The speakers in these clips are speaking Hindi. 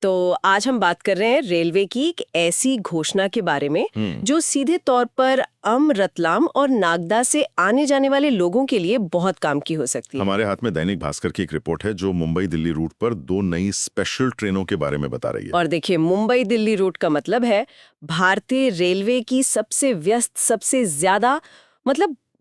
तो आज हम बात कर रहे हैं रेलवे की एक ऐसी घोषणा के बारे में जो सीधे तौर पर रतलाम और नागदा से आने जाने वाले लोगों के लिए बहुत काम की हो सकती है। हमारे हाथ में दैनिक भास्कर की एक रिपोर्ट है जो मुंबई दिल्ली रूट पर 2 नई स्पेशल ट्रेनों के बारे में बता रही है। और देखिए, मुंबई दिल्ली रूट का मतलब है भारतीय रेलवे की सबसे व्यस्त, सबसे ज्यादा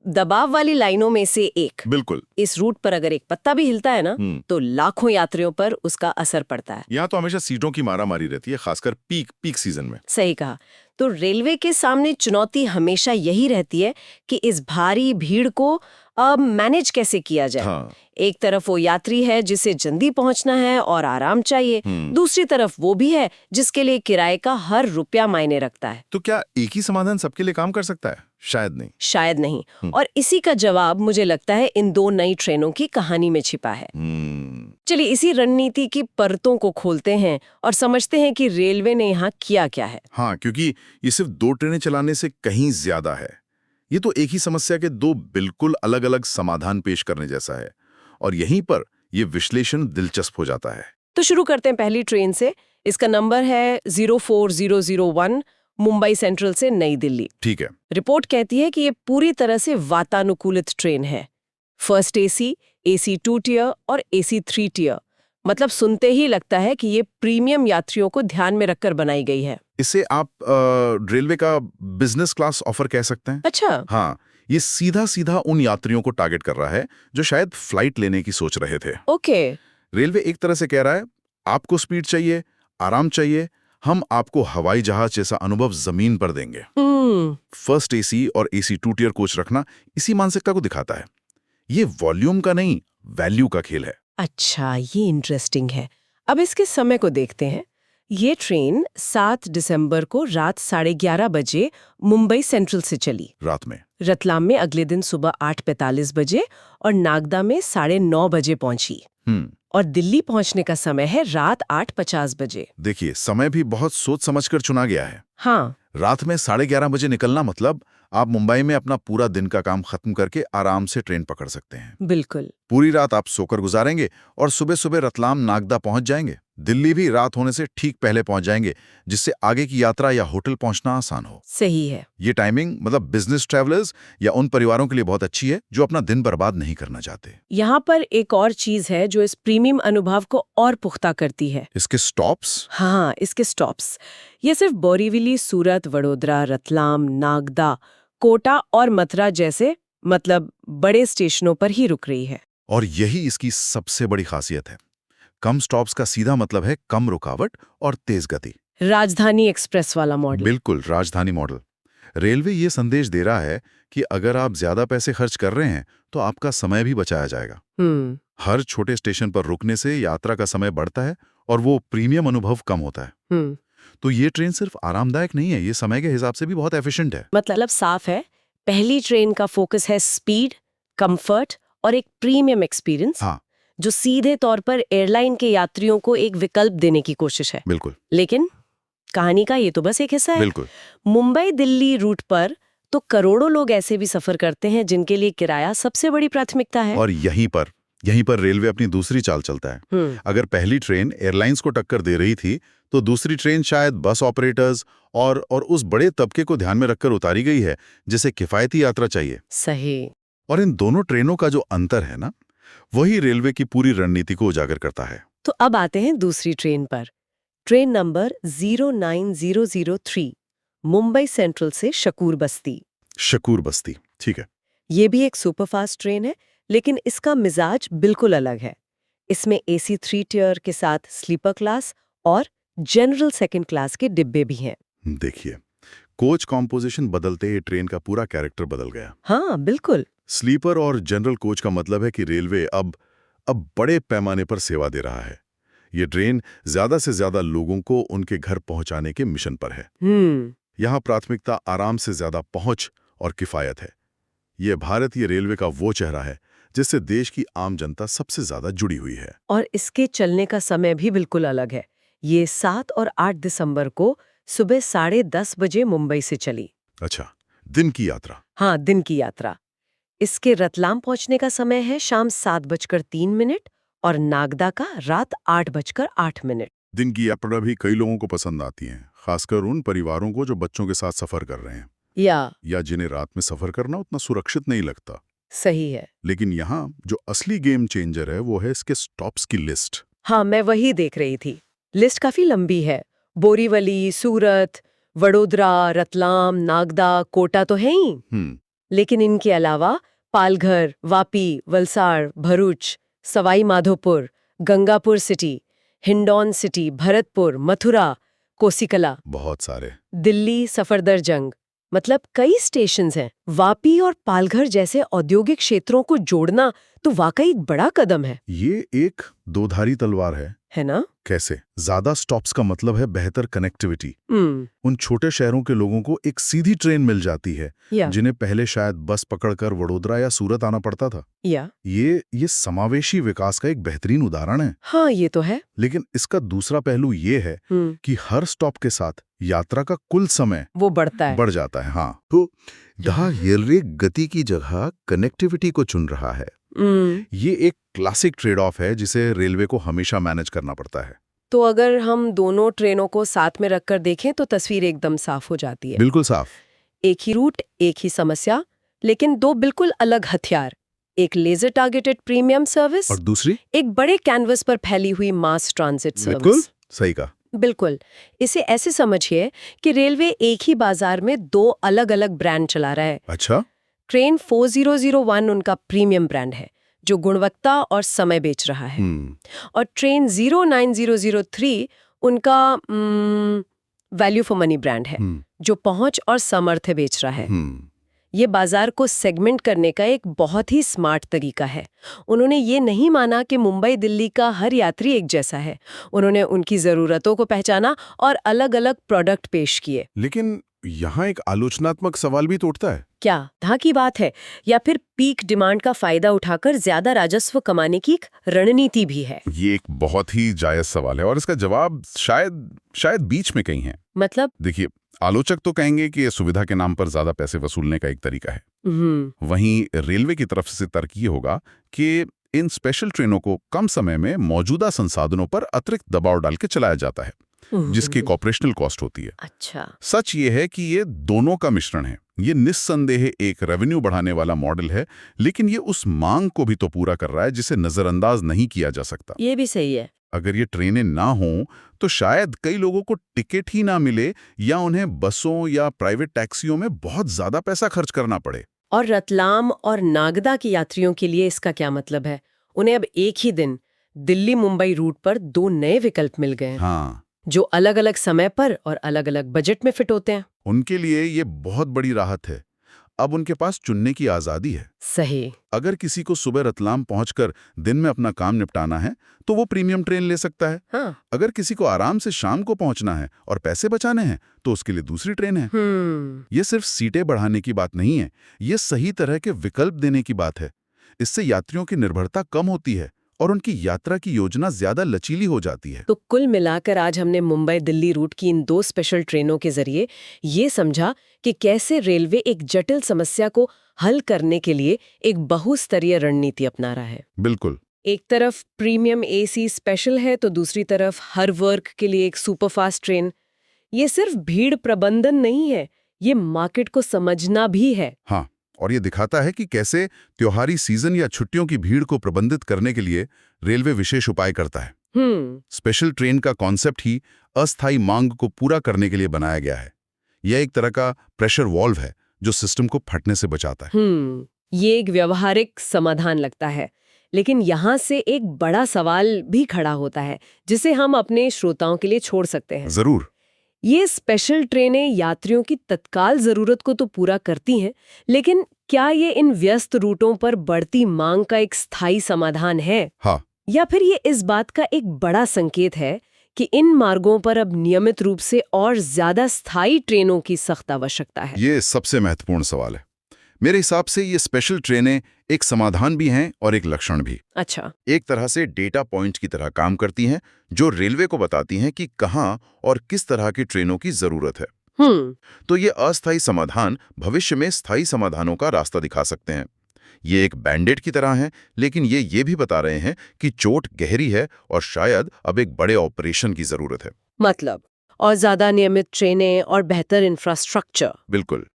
दबाव वाली लाइनों में से एक। बिल्कुल। इस रूट पर अगर एक पत्ता भी हिलता है ना तो लाखों यात्रियों पर उसका असर पड़ता है। यहाँ तो हमेशा सीटों की मारामारी रहती है, खासकर पीक सीजन में। सही कहा। तो रेलवे के सामने चुनौती हमेशा यही रहती है कि इस भारी भीड़ को मैनेज कैसे किया जाए। हाँ। एक तरफ वो यात्री है जिसे जल्दी पहुंचना है और आराम चाहिए, दूसरी तरफ वो भी है जिसके लिए किराए का हर रुपया मायने रखता है। तो क्या एक ही समाधान सबके लिए काम कर सकता है? शायद नहीं। और इसी का जवाब मुझे लगता है इन 2 नई ट्रेनों की कहानी में छिपा है। चलिए इसी रणनीति की परतों को खोलते हैं और समझते हैं कि रेलवे ने यहाँ किया क्या है। हाँ, क्योंकि ये सिर्फ 2 ट्रेनें चलाने से कहीं ज्यादा है। ये तो एक ही समस्या के 2 बिल्कुल अलग-अलग समाधान पेश करने जैसा है, और यहीं पर ये विश्लेषण दिलचस्प हो जाता है। तो शुरू करते हैं पहली ट्रेन से। इसका नंबर है 04001, मुंबई सेंट्रल से नई दिल्ली। ठीक है। रिपोर्ट कहती है कि ये पूरी तरह से वातानुकूलित ट्रेन है। फर्स्ट एसी, AC 2 टियर और AC 3 टियर। मतलब सुनते ही लगता है कि ये प्रीमियम यात्रियों को ध्यान में रखकर बनाई गई है। इसे आप रेलवे का बिजनेस क्लास ऑफर कह सकते हैं। अच्छा। हाँ, ये सीधा उन यात्रियों को टारगेट कर रहा है जो शायद फ्लाइट लेने की सोच रहे थे। ओके। रेलवे एक तरह से कह रहा है, आपको स्पीड चाहिए, आराम चाहिए, हम आपको हवाई जहाज जैसा अनुभव जमीन पर देंगे। फर्स्ट AC और AC 2 टियर कोच रखना इसी मानसिकता को दिखाता है। ये वॉल्यूम का नहीं, वैल्यू का खेल है। अच्छा, ये इंटरेस्टिंग है। अब इसके समय को देखते हैं। ये ट्रेन 7 दिसंबर को रात 11:30 बजे मुंबई सेंट्रल से चली। रात में। रतलाम में अगले दिन सुबह 8:45 बजे और नागदा में 9:30 बजे पहुंची। और दिल्ली पहुंचने का समय है रात 8:50 बजे। देखिए, समय भी बहुत सोच समझकर चुना गया है। हाँ। रात में 11:30 बजे निकलना मतलब आप मुंबई में अपना पूरा दिन का काम खत्म करके आराम से ट्रेन पकड़ सकते हैं। बिल्कुल। पूरी रात आप सोकर गुजारेंगे और सुबह सुबह रतलाम नागदा पहुंच जाएंगे। दिल्ली भी रात होने से ठीक पहले पहुंच जाएंगे, जिससे आगे की यात्रा या होटल पहुंचना आसान हो। सही है। ये टाइमिंग मतलब बिजनेस ट्रैवलर्स या उन परिवारों के लिए बहुत अच्छी है जो अपना दिन बर्बाद नहीं करना चाहते। यहाँ पर एक और चीज है जो इस प्रीमियम अनुभव को और पुख्ता करती है। इसके स्टॉप्स। हाँ, इसके स्टॉप्स। ये सिर्फ बोरीवली, सूरत, वडोदरा, रतलाम, नागदा, कोटा और मथुरा जैसे बड़े स्टेशनों पर ही रुक रही है। और यही इसकी सबसे बड़ी खासियत है। कम स्टॉप्स का सीधा मतलब है कम रुकावट और तेज गति। राजधानी एक्सप्रेस वाला मॉडल। बिल्कुल, राजधानी मॉडल। रेलवे ये संदेश दे रहा है कि अगर आप ज्यादा पैसे खर्च कर रहे हैं तो आपका समय भी बचाया जाएगा। हर छोटे स्टेशन पर रुकने से यात्रा का समय बढ़ता है और वो प्रीमियम अनुभव कम होता है। तो ये ट्रेन सिर्फ आरामदायक नहीं है, ये समय के हिसाब से भी बहुत एफिशिएंट है। मतलब साफ है, पहली ट्रेन का फोकस है स्पीड, कंफर्ट और एक प्रीमियम एक्सपीरियंस। हाँ। जो सीधे तौर पर एयरलाइन के यात्रियों को एक विकल्प देने की कोशिश है। बिल्कुल। लेकिन कहानी का ये तो बस एक हिस्सा है। बिल्कुल। मुंबई दिल्ली रूट पर तो करोड़ों लोग ऐसे भी सफर करते हैं जिनके लिए किराया सबसे बड़ी प्राथमिकता है। और यहीं पर रेलवे अपनी दूसरी चाल चलता है। अगर पहली ट्रेन एयरलाइंस को टक्कर दे रही थी तो दूसरी ट्रेन शायद बस ऑपरेटर्स और उस बड़े तबके को ध्यान में रखकर उतारी गई है जिसे किफायती यात्रा चाहिए। सही। और इन दोनों ट्रेनों का जो अंतर है ना, वही रेलवे की पूरी रणनीति को उजागर करता है। तो अब आते हैं दूसरी ट्रेन पर। ट्रेन नंबर 09003, मुंबई सेंट्रल से शकूर बस्ती। ठीक है। ये भी एक सुपरफास्ट ट्रेन है, लेकिन इसका मिजाज बिल्कुल अलग है। इसमें AC 3 टियर के साथ स्लीपर क्लास और जनरल सेकंड क्लास के डिब्बे भी हैं। देखिए, कोच कॉम्पोजिशन बदलते ही ट्रेन का पूरा कैरेक्टर बदल गया। हाँ, बिल्कुल। स्लीपर और जनरल कोच का मतलब है कि रेलवे अब बड़े पैमाने पर सेवा दे रहा है। ये ट्रेन ज्यादा से ज्यादा लोगों को उनके घर पहुंचाने के मिशन पर है। यहाँ प्राथमिकता आराम से ज्यादा पहुंच और किफायत है। ये भारतीय रेलवे का वो चेहरा है जिससे देश की आम जनता सबसे ज्यादा जुड़ी हुई है। और इसके चलने का समय भी बिल्कुल अलग है। ये 7 और 8 दिसंबर को सुबह 10:30 बजे मुंबई से चली। अच्छा, दिन की यात्रा। हाँ, दिन की यात्रा। इसके रतलाम पहुंचने का समय है शाम 7:03 और नागदा का रात 8:08। दिन की यात्रा भी कई लोगों को पसंद आती है, खासकर उन परिवारों को जो बच्चों के साथ सफर कर रहे हैं या जिन्हें रात में सफर करना उतना सुरक्षित नहीं लगता। सही है। लेकिन यहाँ जो असली गेम चेंजर है वो है इसके स्टॉप्स की लिस्ट। हाँ, मैं वही देख रही थी। लिस्ट काफी लंबी है। बोरीवली, सूरत, वडोदरा, रतलाम, नागदा, कोटा तो है ही, लेकिन इनके अलावा पालघर, वापी, वलसाड़, भरूच, सवाई माधोपुर, गंगापुर सिटी, हिंडौन सिटी, भरतपुर, मथुरा, कोसीकला, बहुत सारे। दिल्ली, सफदरजंग, मतलब कई स्टेशंस हैं। वापी और पालघर जैसे औद्योगिक क्षेत्रों को जोड़ना तो वाकई एक बड़ा कदम है। ये एक दोधारी तलवार है ना? कैसे? ज्यादा स्टॉप्स का मतलब है बेहतर कनेक्टिविटी। उन छोटे शहरों के लोगों को एक सीधी ट्रेन मिल जाती है जिन्हें पहले शायद बस पकड़कर वडोदरा या सूरत आना पड़ता था। ये समावेशी विकास का एक बेहतरीन उदाहरण है। हाँ, ये तो है। लेकिन इसका दूसरा पहलू ये है कि हर स्टॉप के साथ यात्रा का कुल समय वो बढ़ जाता है। हाँ, तो यहाँ रेलवे गति की जगह कनेक्टिविटी को चुन रहा है। ये एक क्लासिक ट्रेड ऑफ है जिसे रेलवे को हमेशा मैनेज करना पड़ता है। तो अगर हम दोनों ट्रेनों को साथ में रखकर देखें तो तस्वीर एकदम साफ हो जाती है। बिल्कुल साफ। एक ही रूट, एक ही समस्या, लेकिन दो बिल्कुल अलग हथियार। एक लेजर टारगेटेड प्रीमियम सर्विस और दूसरी एक बड़े कैनवस पर फैली हुई मास ट्रांजिट सर्विस। बिल्कुल सही कहा। बिल्कुल। इसे ऐसे समझिए कि रेलवे एक ही बाजार में दो अलग अलग ब्रांड चला रहा है। अच्छा। ट्रेन 4001 उनका प्रीमियम ब्रांड है जो गुणवत्ता और समय बेच रहा है, और ट्रेन 09003 उनका वैल्यू फॉर मनी ब्रांड है जो पहुंच और सामर्थ्य बेच रहा है। ये बाजार को सेगमेंट करने का एक बहुत ही स्मार्ट तरीका है। उन्होंने ये नहीं माना कि मुंबई दिल्ली का हर यात्री एक जैसा है। उन्होंने उनकी ज़रूरतों को पहचाना और अलग-अलग प्रोडक्ट पेश किए। लेकिन यहाँ एक आलोचनात्मक सवाल भी तो उठता है। क्या यहाँ की बात है, या फिर पीक डिमांड का फायदा उठाकर ज्यादा राजस्व कमाने की एक रणनीति भी है? ये एक बहुत ही जायज सवाल है और इसका जवाब शायद बीच में कहीं है। मतलब देखिए, आलोचक तो कहेंगे कि ये सुविधा के नाम पर ज्यादा पैसे वसूलने का एक तरीका है। वहीं रेलवे की तरफ से तर्क ये होगा कि इन स्पेशल ट्रेनों को कम समय में मौजूदा संसाधनों पर अतिरिक्त दबाव डाल के चलाया जाता है, जिसकी एक ऑपरेशनल कॉस्ट होती है। अच्छा। सच ये है कि ये दोनों का मिश्रण है। ये निस्संदेह एक रेवेन्यू बढ़ाने वाला मॉडल है, लेकिन ये उस मांग को भी तो पूरा कर रहा है जिसे नजरअंदाज नहीं किया जा सकता। ये भी सही है। अगर ये ट्रेनें ना हों तो शायद कई लोगों को टिकट ही ना मिले या उन्हें बसों या प्राइवेट टैक्सियों में बहुत ज्यादा पैसा खर्च करना पड़े। और रतलाम और नागदा के यात्रियों के लिए इसका क्या मतलब है? उन्हें अब एक ही दिन दिल्ली मुंबई रूट पर दो नए विकल्प मिल गए हैं। हाँ, जो अलग अलग समय पर और अलग अलग बजट में फिट होते हैं। उनके लिए ये बहुत बड़ी राहत है। अब उनके पास चुनने की आजादी है। सही। अगर किसी को सुबह रतलाम पहुंचकर दिन में अपना काम निपटाना है तो वो प्रीमियम ट्रेन ले सकता है। हाँ। अगर किसी को आराम से शाम को पहुंचना है और पैसे बचाने हैं तो उसके लिए दूसरी ट्रेन है। ये सिर्फ सीटें बढ़ाने की बात नहीं है, ये सही तरह के विकल्प देने की बात है। इससे यात्रियों की निर्भरता कम होती है और उनकी यात्रा की योजना ज्यादा लचीली हो जाती है। तो कुल मिलाकर आज हमने मुंबई दिल्ली रूट की इन दो स्पेशल ट्रेनों के जरिए ये समझा कि कैसे रेलवे एक जटिल समस्या को हल करने के लिए एक बहुस्तरीय रणनीति अपना रहा है। बिल्कुल। एक तरफ प्रीमियम एसी स्पेशल है तो दूसरी तरफ हर वर्ग के लिए एक सुपरफास्ट ट्रेन। ये सिर्फ भीड़ प्रबंधन नहीं है, ये मार्केट को समझना भी है। हाँ, और ये दिखाता है कि कैसे त्योहारी सीजन या छुट्टियों की भीड़ को प्रबंधित करने के लिए रेलवे विशेष उपाय करता है। स्पेशल ट्रेन का कॉन्सेप्ट ही अस्थायी मांग को पूरा करने के लिए बनाया गया है। यह एक तरह का प्रेशर वॉल्व है जो सिस्टम को फटने से बचाता है। ये एक व्यवहारिक समाधान लगता है, लेकिन यहाँ से एक बड़ा सवाल भी खड़ा होता है जिसे हम अपने श्रोताओं के लिए छोड़ सकते हैं। जरूर। ये स्पेशल ट्रेनें यात्रियों की तत्काल जरूरत को तो पूरा करती हैं, लेकिन क्या ये इन व्यस्त रूटों पर बढ़ती मांग का एक स्थायी समाधान है? हाँ। या फिर ये इस बात का एक बड़ा संकेत है कि इन मार्गों पर अब नियमित रूप से और ज्यादा स्थायी ट्रेनों की सख्त आवश्यकता है? ये सबसे महत्वपूर्ण सवाल है। मेरे हिसाब से ये स्पेशल ट्रेनें एक समाधान भी हैं और एक लक्षण भी। अच्छा। एक तरह से डेटा पॉइंट की तरह काम करती हैं जो रेलवे को बताती हैं कि कहां और किस तरह की ट्रेनों की जरूरत है। तो ये अस्थायी समाधान भविष्य में स्थायी समाधानों का रास्ता दिखा सकते हैं। ये एक बैंडेड की तरह हैं, लेकिन ये भी बता रहे हैं कि चोट गहरी है और शायद अब एक बड़े ऑपरेशन की जरूरत है। मतलब और ज्यादा नियमित ट्रेनें और बेहतर इंफ्रास्ट्रक्चर। बिल्कुल।